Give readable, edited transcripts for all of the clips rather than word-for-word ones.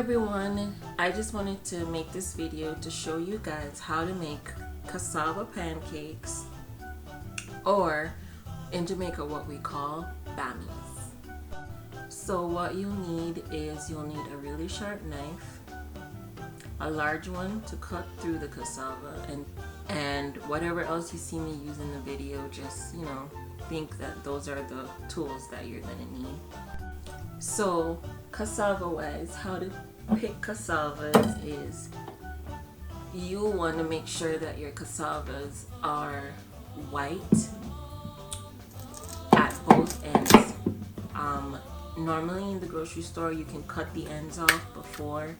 everyone, I just wanted to make this video to show you guys how to make cassava pancakes, or in Jamaica what we call BAMMYs. So what you'll need is you'll need a really sharp knife, a large one to cut through the cassava, and whatever else you see me use in the video, just think that those are the tools that you're gonna need. So cassava wise, how to pick cassavas is you want to make sure that your cassavas are white at both ends. Normally in the grocery store you can cut the ends off before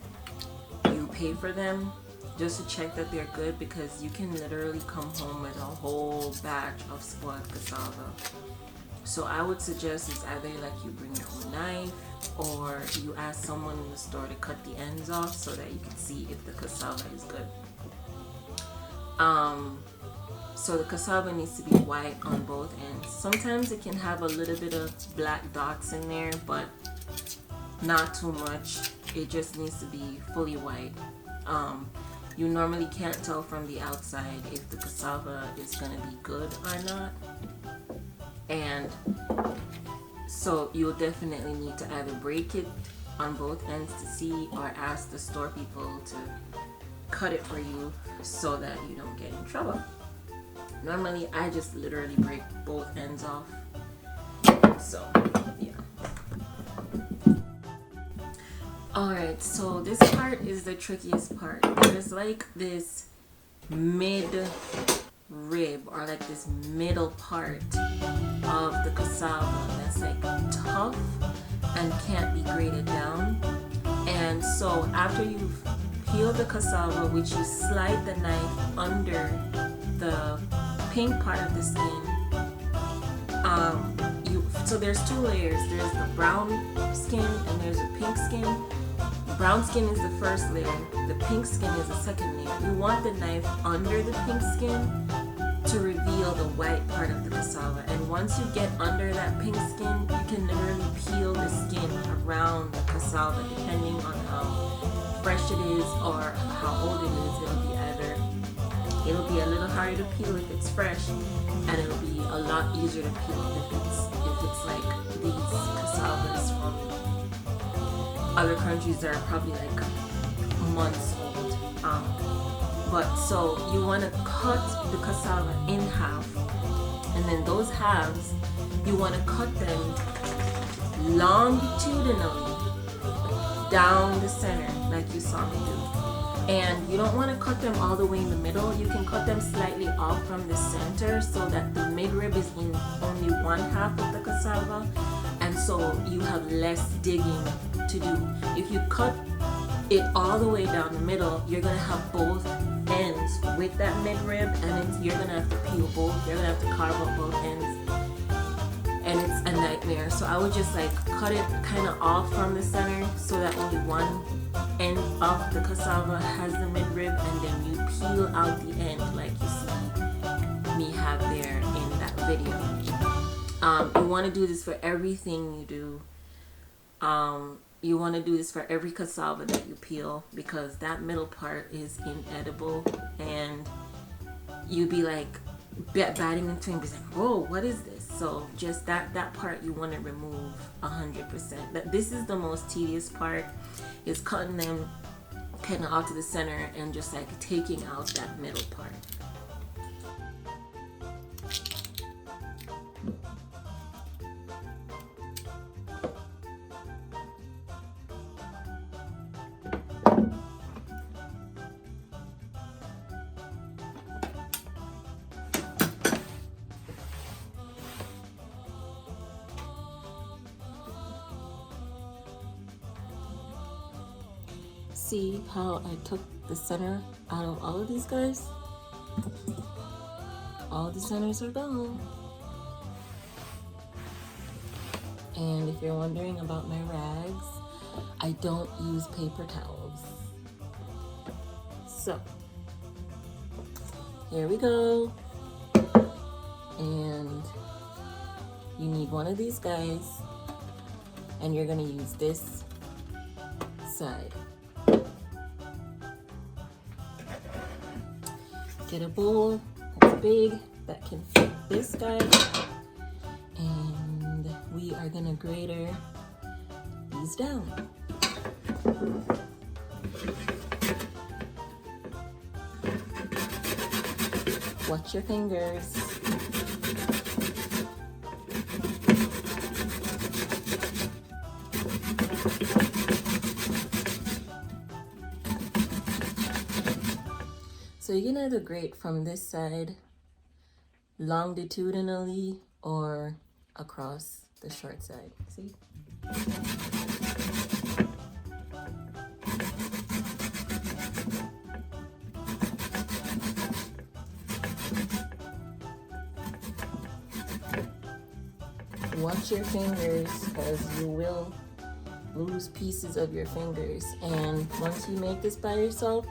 you pay for them, just to check that they're good, because you can literally come home with a whole batch of spoiled cassava. So I would suggest is either like you bring your own knife, or you ask someone in the store to cut the ends off so that you can see if the cassava is good. So the cassava needs to be white on both ends. Sometimes it can have a little bit of black dots in there, but not too much. It just needs to be fully white. You normally can't tell from the outside if the cassava is going to be good or not. And so you'll definitely need to either break it on both ends to see, or ask the store people to cut it for you so that you don't get in trouble. Normally I just literally break both ends off. So yeah. Alright, so this part is the trickiest part. There's like this mid rib, or like this middle part of the cassava that's like tough and can't be grated down. And so after you've peeled the cassava, which you slide the knife under the pink part of the skin, so there's two layers. There's the brown skin and there's the pink skin. The brown skin is the first layer, the pink skin is the second layer. You want the knife under the pink skin to reveal the white part of the cassava. And once you get under that pink skin, you can literally peel the skin around the cassava, depending on how fresh it is or how old it is. It'll be a little harder to peel if it's fresh, and it'll be a lot easier to peel if it's like these cassavas from other countries that are probably like months old. But so you want to cut the cassava in half, and then those halves you want to cut them longitudinally down the center like you saw me do. And you don't want to cut them all the way in the middle. You can cut them slightly off from the center so that the midrib is in only one half of the cassava, and so you have less digging to do. If you cut it all the way down the middle, you're gonna have both ends with that midrib, and you're gonna have to peel both. You're gonna have to carve out both ends, and it's a nightmare. So I would just like cut it kind of off from the center so that only one end of the cassava has the midrib, and then you peel out the end like you see me have there in that video. You want to do this for everything you do. You want to do this for every cassava that you peel, because that middle part is inedible, and you'd be like batting into it, like, whoa, what is this? So just that part you want to remove 100%. This is the most tedious part, is cutting them kind of off to the center and just like taking out that middle part. See how I took the center out of all of these guys? All the centers are gone. And if you're wondering about my rags, I don't use paper towels. So here we go. And you need one of these guys, and you're gonna use this side. get a bowl that's big that can fit this guy, and we are gonna grater these down. Watch your fingers. So you can either grate from this side longitudinally or across the short side. See? Watch your fingers, because you will lose pieces of your fingers. And once you make this by yourself,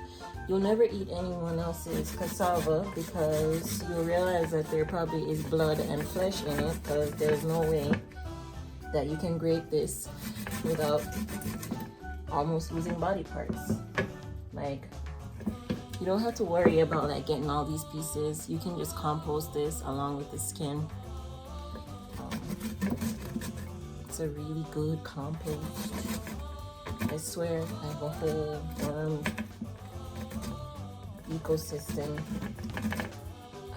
you'll never eat anyone else's cassava, because you'll realize that there probably is blood and flesh in it, because there's no way that you can grate this without almost losing body parts. Like, you don't have to worry about like getting all these pieces. You can just compost this along with the skin. It's a really good compost. I swear, I have a whole ecosystem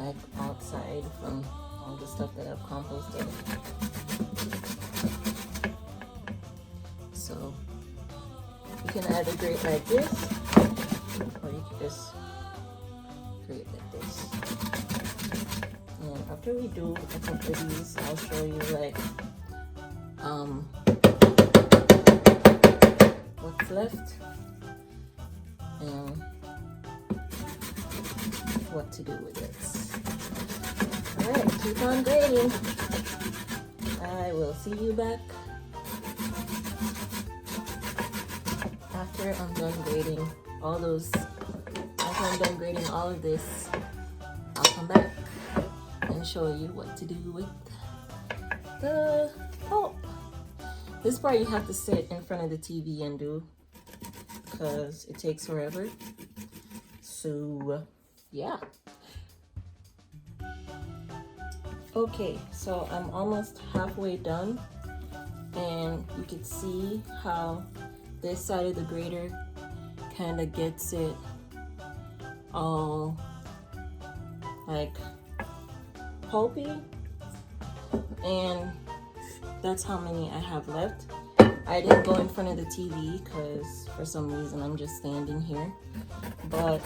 like outside from all the stuff that I've composted. So you can either grate like this, or you can just grate like this. And after we do a couple of these, I'll show you like what's left and what to do with it. Alright, keep on grating. I will see you back after I'm done grating all those. After I'm done grating all of this, I'll come back and show you what to do with the pulp. This part you have to sit in front of the TV and do, because it takes forever. So yeah. Okay, so I'm almost halfway done, and you can see how this side of the grater kind of gets it all like pulpy, and that's how many I have left. I didn't go in front of the TV because for some reason I'm just standing here. But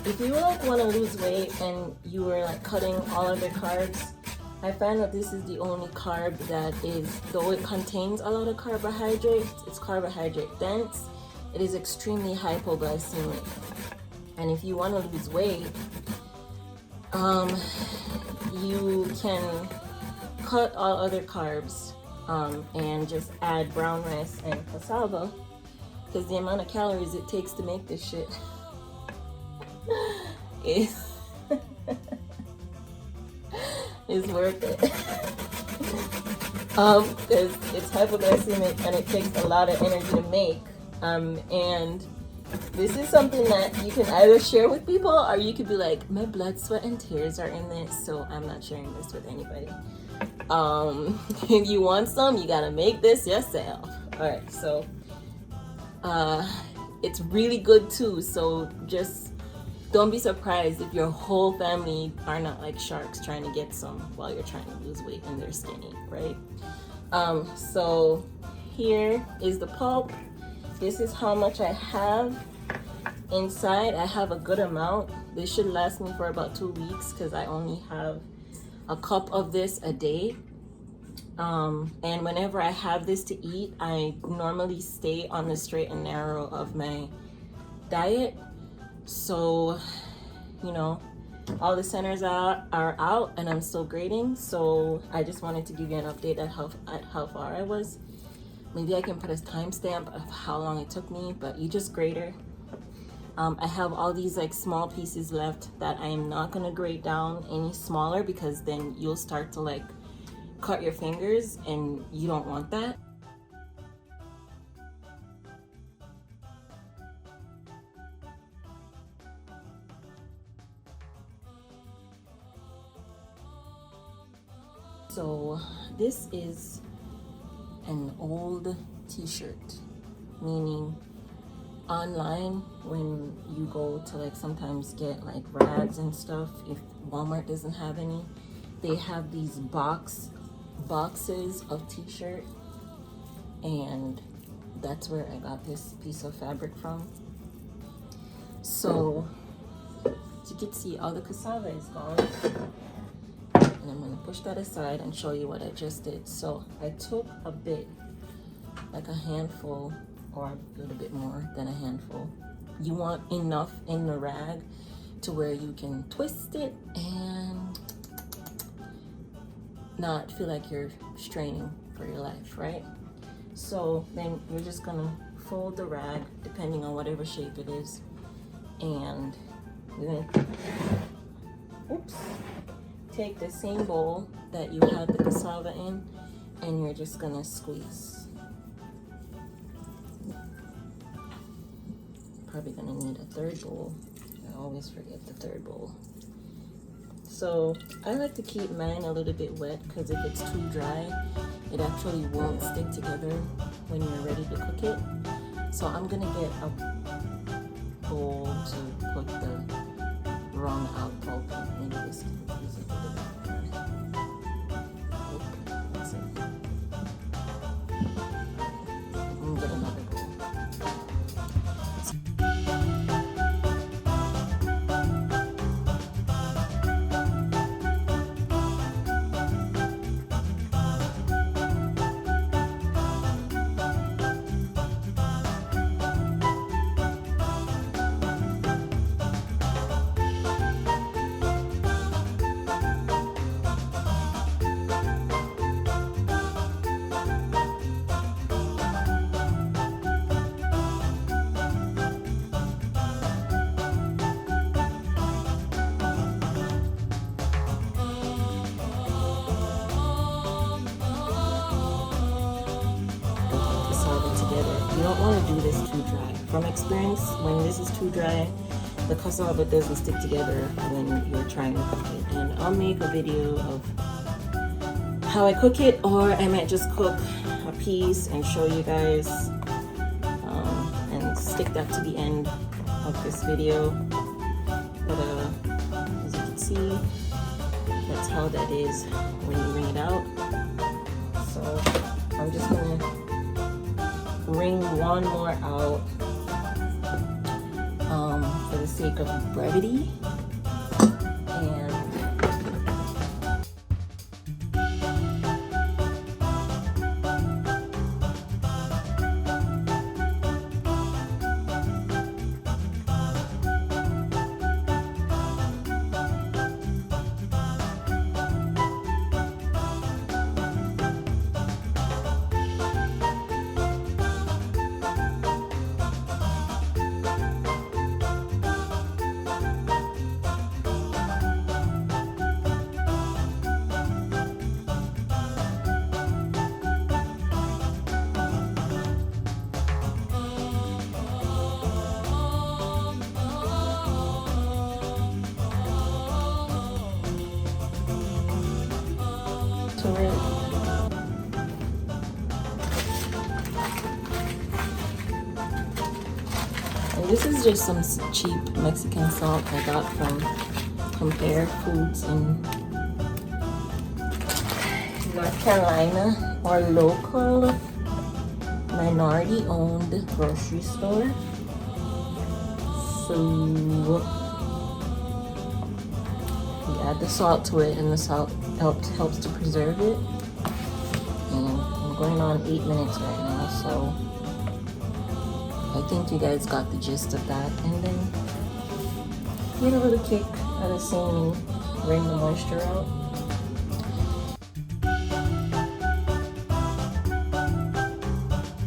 if you like want to lose weight and you were like cutting all of the carbs, I find that this is the only carb that is, though it contains a lot of carbohydrates, it's carbohydrate dense, it is extremely hypoglycemic. And if you want to lose weight, you can cut all other carbs and just add brown rice and cassava, because the amount of calories it takes to make this shit is worth it. Because it's hypoglycemic and it takes a lot of energy to make, and this is something that you can either share with people, or you could be like, my blood, sweat, and tears are in this, so I'm not sharing this with anybody. If you want some, you gotta make this yourself. Alright, so it's really good too, so just don't be surprised if your whole family are not like sharks trying to get some while you're trying to lose weight and they're skinny, right? So here is the pulp. This is how much I have inside. I have a good amount. This should last me for about 2 weeks because I only have a cup of this a day. And whenever I have this to eat, I normally stay on the straight and narrow of my diet. So, you know, all the centers are out and I'm still grading. So I just wanted to give you an update at how far I was. Maybe I can put a timestamp of how long it took me, but you just grater. I have all these like small pieces left that I am not gonna grate down any smaller, because then you'll start to like cut your fingers and you don't want that. So this is an old t-shirt, meaning online when you go to like sometimes get like rags and stuff, if Walmart doesn't have any, they have these boxes of t-shirt, and that's where I got this piece of fabric from. So as you can see, all the cassava is gone, and I'm going to push that aside and show you what I just did. So I took a bit, like a handful, or a little bit more than a handful. You want enough in the rag to where you can twist it and not feel like you're straining for your life, right? So then you're just gonna fold the rag depending on whatever shape it is, and you're gonna take the same bowl that you had the cassava in, and you're just gonna squeeze. Probably gonna need a third bowl. I always forget the third bowl. So I like to keep mine a little bit wet, because if it's too dry, it actually won't stick together when you're ready to cook it. So I'm gonna get a bowl to put the wrong out pulp in. Maybe this can use it a little bit more. That's it. I'm gonna get another bowl. You don't want to do this too dry. From experience, when this is too dry, the cassava doesn't stick together when you're trying to cook it. And I'll make a video of how I cook it, or I might just cook a piece and show you guys, and stick that to the end of this video. But as you can see, that's how that is when you wring it out. So I'm just gonna wring one more out for the sake of brevity. And this is just some cheap Mexican salt I got from Compare Foods in North Carolina, or local minority owned grocery store. So we add the salt to it, and the salt helps to preserve it. And I'm going on 8 minutes right now, so I think you guys got the gist of that. And then get a little kick out of seeing me wring the moisture out.